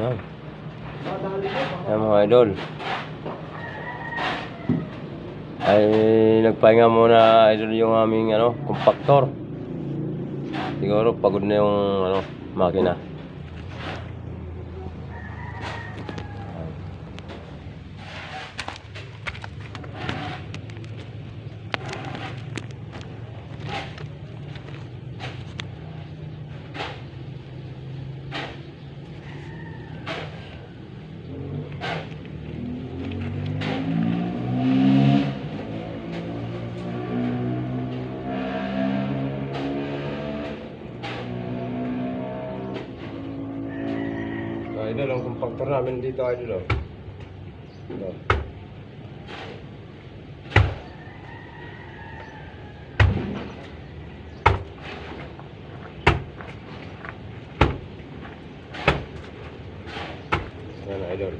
Yan. Yan mga idol. Ay nagpahinga muna idol yung aming compactor. Siguro pagod na yung makina. Idol, ang compactor namin dito idol. Ito. Yan idol.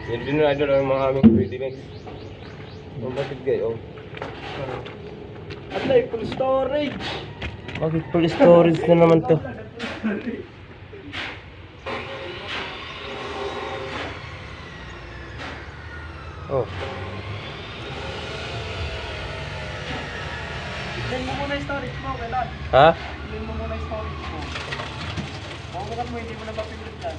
Yan din na idol ang mga aming ready mix. Ang batid kayo. At ay full storage. Bakit full storage na naman to? Oh. Tignan mo muna yung storage mo, kailan? Ha? Tignan mo muna yung storage mo. Mabukat mo, hindi mo na mapipilitan.